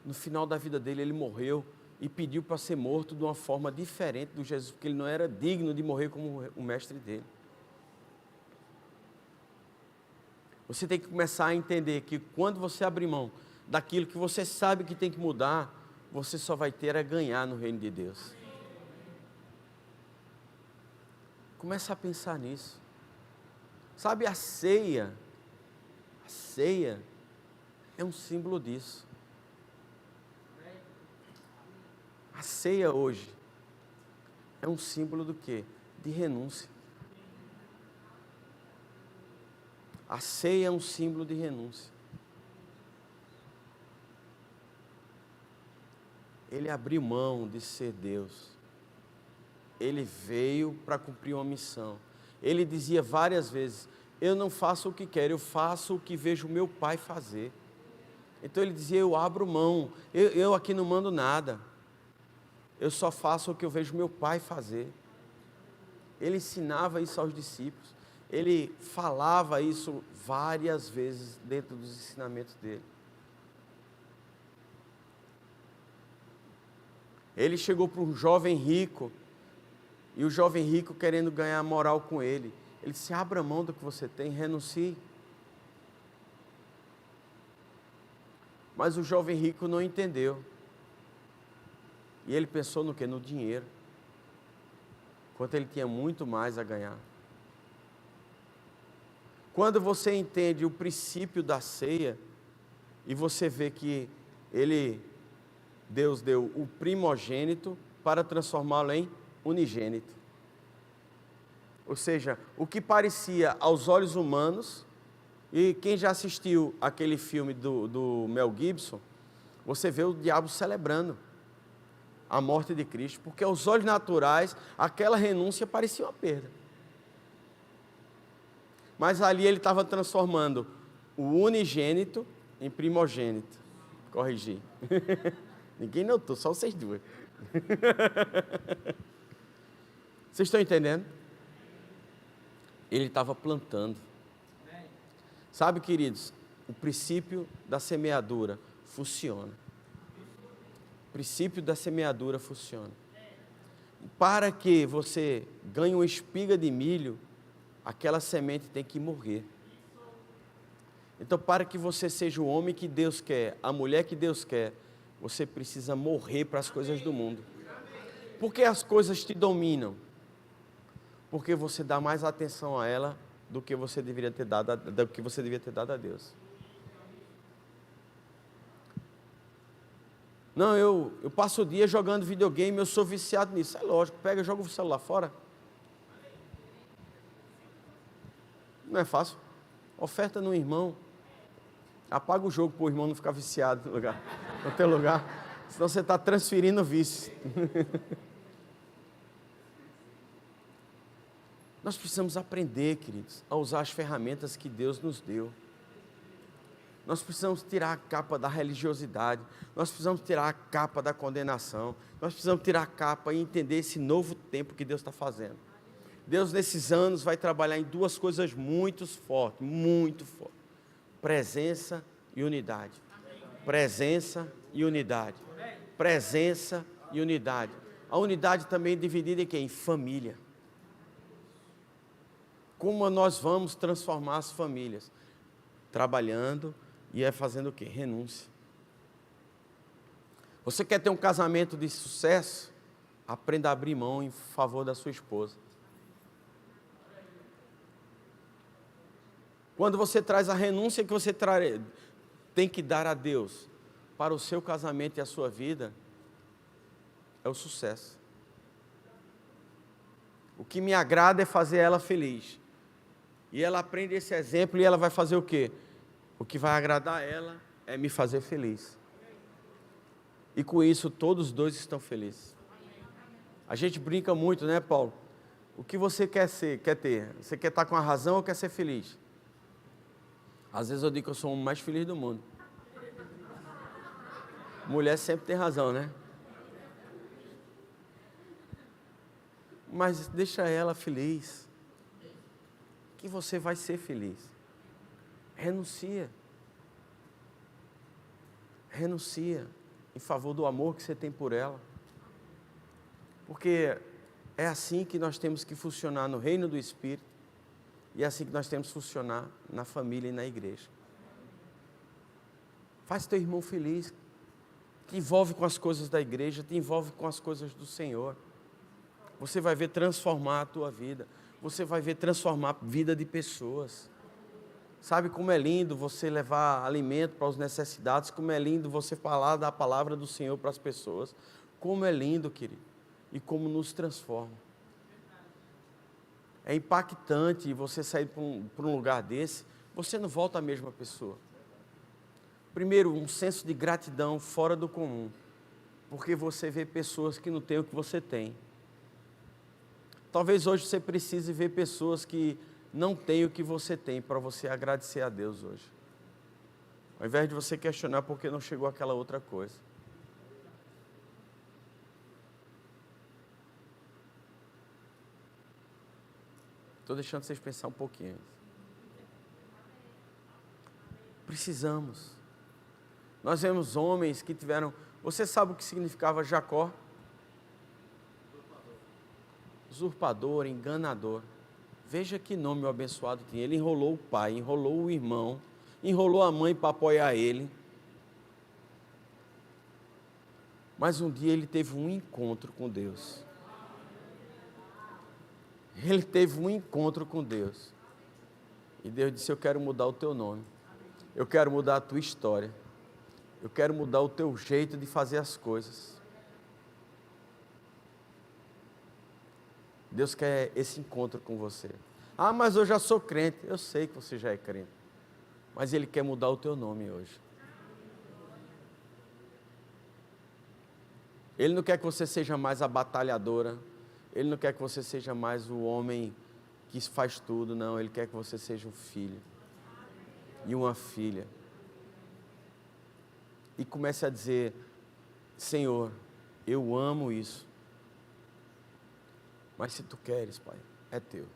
No final da vida dele, ele morreu e pediu para ser morto de uma forma diferente do Jesus, porque ele não era digno de morrer como o mestre dele. Você tem que começar a entender que quando você abrir mão daquilo que você sabe que tem que mudar, você só vai ter a ganhar no reino de Deus. Começa a pensar nisso. Sabe, a ceia é um símbolo disso. A ceia hoje é um símbolo do quê? De renúncia. A ceia é um símbolo de renúncia. Ele abriu mão de ser Deus. Ele veio para cumprir uma missão. Ele dizia várias vezes: eu não faço o que quero, eu faço o que vejo o meu Pai fazer. Então ele dizia: eu abro mão, eu aqui não mando nada. Eu só faço o que eu vejo meu Pai fazer. Ele ensinava isso aos discípulos. Ele falava isso várias vezes dentro dos ensinamentos dele. Ele chegou para um jovem rico, e o jovem rico querendo ganhar moral com ele. Ele disse: abra mão do que você tem, renuncie. Mas o jovem rico não entendeu. E ele pensou no quê? No dinheiro. Enquanto ele tinha muito mais a ganhar. Quando você entende o princípio da ceia, e você vê que Deus deu o primogênito para transformá-lo em unigênito. Ou seja, o que parecia aos olhos humanos, e quem já assistiu aquele filme do Mel Gibson, você vê o diabo celebrando a morte de Cristo, porque aos olhos naturais, aquela renúncia parecia uma perda. Mas ali ele estava transformando o unigênito em primogênito. Corrigi. Ninguém notou, só vocês duas. Vocês estão entendendo? Ele estava plantando. Sabe, queridos, o princípio da semeadura funciona. O princípio da semeadura funciona. Para que você ganhe uma espiga de milho, aquela semente tem que morrer. Então, para que você seja o homem que Deus quer, a mulher que Deus quer, você precisa morrer para as coisas do mundo. Por que as coisas te dominam? Porque você dá mais atenção a ela do que você deveria ter dado a Deus. Não, eu passo o dia jogando videogame, eu sou viciado nisso. É lógico, pega e joga o celular fora. Não é fácil. Oferta no irmão. Apaga o jogo para o irmão não ficar viciado no teu lugar. Senão você está transferindo o vício. Nós precisamos aprender, queridos, a usar as ferramentas que Deus nos deu. Nós precisamos tirar a capa da religiosidade. Nós precisamos tirar a capa da condenação. Nós precisamos tirar a capa e entender esse novo tempo que Deus está fazendo. Deus, nesses anos, vai trabalhar em duas coisas muito fortes. Presença e unidade. Presença e unidade. Presença e unidade. A unidade também é dividida em quê? Em família. Como nós vamos transformar as famílias? Trabalhando e fazendo o quê? Renúncia. Você quer ter um casamento de sucesso? Aprenda a abrir mão em favor da sua esposa. Quando você traz a renúncia que você tem que dar a Deus para o seu casamento e a sua vida, é o sucesso. O que me agrada é fazer ela feliz. E ela aprende esse exemplo e ela vai fazer o quê? O que vai agradar a ela é me fazer feliz. E com isso todos os dois estão felizes. A gente brinca muito, né, Paulo? O que você quer ter? Você quer estar com a razão ou quer ser feliz? Às vezes eu digo que eu sou o homem mais feliz do mundo. Mulher sempre tem razão, né? Mas deixa ela feliz, que você vai ser feliz. Renuncia em favor do amor que você tem por ela. Porque é assim que nós temos que funcionar no reino do Espírito, e é assim que nós temos que funcionar na família e na igreja. Faz teu irmão feliz, te envolve com as coisas da igreja, te envolve com as coisas do Senhor. Você vai ver transformar a tua vida. você vai ver transformar a vida de pessoas. Sabe como é lindo você levar alimento para os necessitados, como é lindo você falar da palavra do Senhor para as pessoas. Como é lindo, querido, e como nos transforma. É impactante você sair para um lugar desse, você não volta a mesma pessoa. Primeiro, um senso de gratidão fora do comum, porque você vê pessoas que não têm o que você tem. Talvez hoje você precise ver pessoas que não têm o que você tem, para você agradecer a Deus hoje. Ao invés de você questionar por que não chegou aquela outra coisa. Estou deixando vocês pensar um pouquinho. Precisamos. Nós vemos homens que tiveram... Você sabe o que significava Jacó? Usurpador, enganador. Veja que nome o abençoado tinha. Ele enrolou o pai, enrolou o irmão, enrolou a mãe para apoiar ele. Mas um dia ele teve um encontro com Deus. Ele teve um encontro com Deus. E Deus disse: eu quero mudar o teu nome. Eu quero mudar a tua história. Eu quero mudar o teu jeito de fazer as coisas. Deus quer esse encontro com você. Ah, mas eu já sou crente. Eu sei que você já é crente. Mas Ele quer mudar o teu nome hoje. Ele não quer que você seja mais a batalhadora. Ele não quer que você seja mais o homem que faz tudo. Não, Ele quer que você seja um filho. E uma filha. E comece a dizer: Senhor, eu amo isso. Mas se tu queres, Pai, é teu.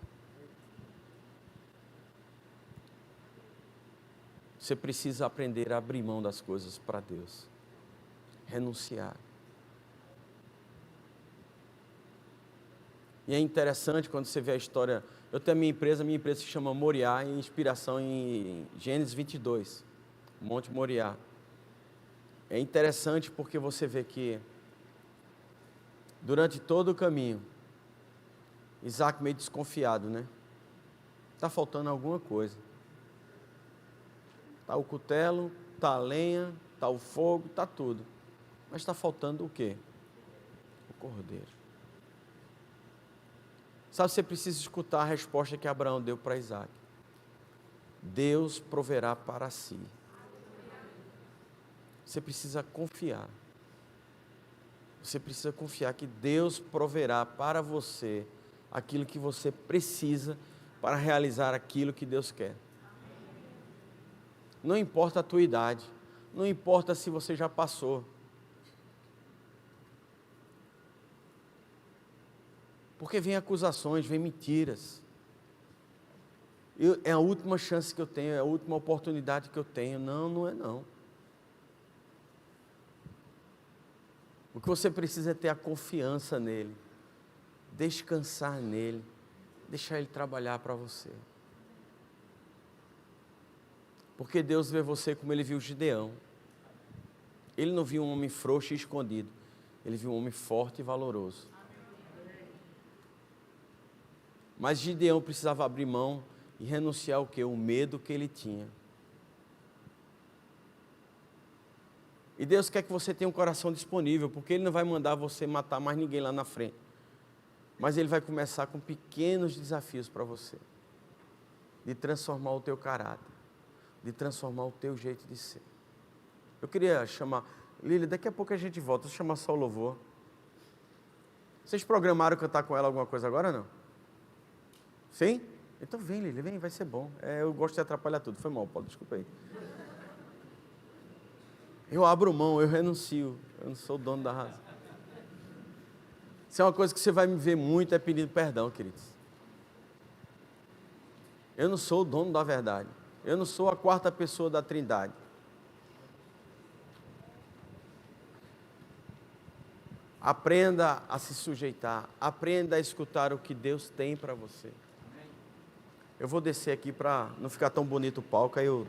Você precisa aprender a abrir mão das coisas para Deus. Renunciar. E é interessante quando você vê a história. Eu tenho a minha empresa se chama Moriá, em inspiração em Gênesis 22, Monte Moriá. É interessante porque você vê que durante todo o caminho, Isaac meio desconfiado, né? Está faltando alguma coisa. Está o cutelo, está a lenha, está o fogo, está tudo. Mas está faltando o quê? O cordeiro. Sabe, você precisa escutar a resposta que Abraão deu para Isaac. Deus proverá para si. Você precisa confiar. Você precisa confiar que Deus proverá para você aquilo que você precisa para realizar aquilo que Deus quer. Não importa a tua idade, não importa se você já passou. Porque vem acusações, vem mentiras. É a última chance que eu tenho, é a última oportunidade que eu tenho. Não, não é não. O que você precisa é ter a confiança nele, descansar nele, deixar ele trabalhar para você. Porque Deus vê você como Ele viu Gideão. Ele não viu um homem frouxo e escondido, Ele viu um homem forte e valoroso. Mas Gideão precisava abrir mão e renunciar ao quê? O medo que ele tinha. E Deus quer que você tenha um coração disponível, porque Ele não vai mandar você matar mais ninguém lá na frente. Mas Ele vai começar com pequenos desafios para você. De transformar o teu caráter. De transformar o teu jeito de ser. Eu queria chamar... Lília, daqui a pouco a gente volta. Vou chamar só o louvor. Vocês programaram cantar com ela alguma coisa agora, não? Sim? Então vem, Lília, vem, vai ser bom. Eu gosto de atrapalhar tudo. Foi mal, Paulo, desculpa aí. Eu abro mão, eu renuncio. Eu não sou o dono da razão. Isso é uma coisa que você vai me ver muito, é pedindo perdão, queridos. Eu não sou o dono da verdade. Eu não sou a quarta pessoa da Trindade. Aprenda a se sujeitar. Aprenda a escutar o que Deus tem para você. Eu vou descer aqui para não ficar tão bonito o palco, aí eu...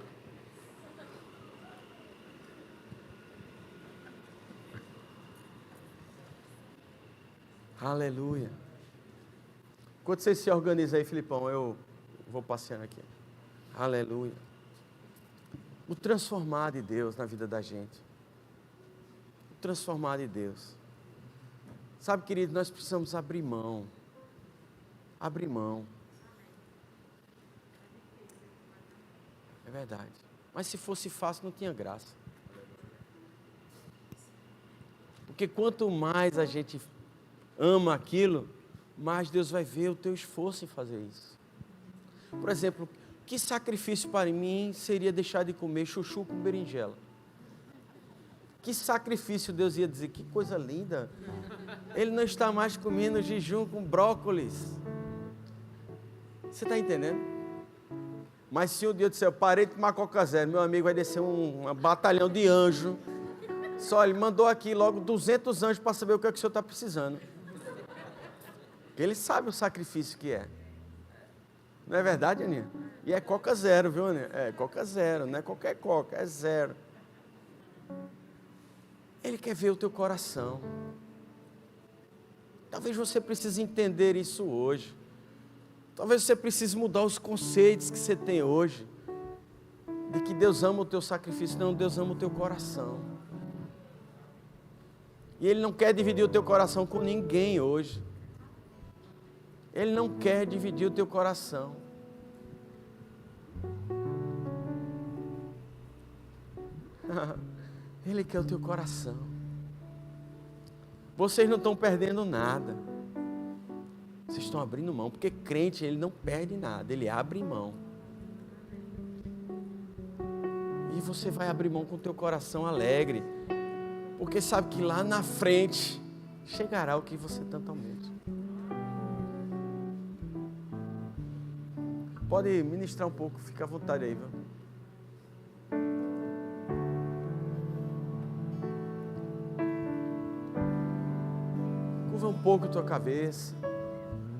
Aleluia. Enquanto você se organiza aí, Filipão, eu vou passeando aqui. Aleluia. O transformar de Deus na vida da gente. O transformar de Deus. Sabe, querido, nós precisamos abrir mão. Abrir mão. É verdade. Mas se fosse fácil, não tinha graça. Porque quanto mais a gente ama aquilo, mais Deus vai ver o teu esforço em fazer isso. Por exemplo, que sacrifício para mim seria deixar de comer chuchu com berinjela? Que sacrifício Deus ia dizer, que coisa linda. Ele não está mais comendo jejum com brócolis. Você está entendendo? Mas se um dia eu disser, eu parei de tomar Coca Zero, meu amigo vai descer um batalhão de anjo. Só ele mandou aqui logo 200 anjos para saber o que é que o senhor está precisando. Porque ele sabe o sacrifício que é. Não é verdade, Aninha? E é Coca Zero, viu, Aninha? É Coca Zero, não é qualquer Coca, é zero. Ele quer ver o teu coração. Talvez você precise entender isso hoje. Talvez você precise mudar os conceitos que você tem hoje. De que Deus ama o teu sacrifício. Não, Deus ama o teu coração. E Ele não quer dividir o teu coração com ninguém hoje. Ele não quer dividir o teu coração. Ele quer o teu coração. Vocês não estão perdendo nada. Vocês estão abrindo mão, porque crente, ele não perde nada, ele abre mão. E você vai abrir mão com o teu coração alegre, porque sabe que lá na frente chegará o que você tanto almeja. Pode ministrar um pouco, fica à vontade aí, viu? Curva um pouco a tua cabeça.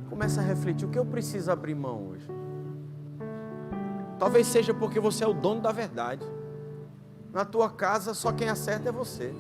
Começa a refletir, o que eu preciso abrir mão hoje? Talvez seja porque você é o dono da verdade. Na tua casa, só quem acerta é você.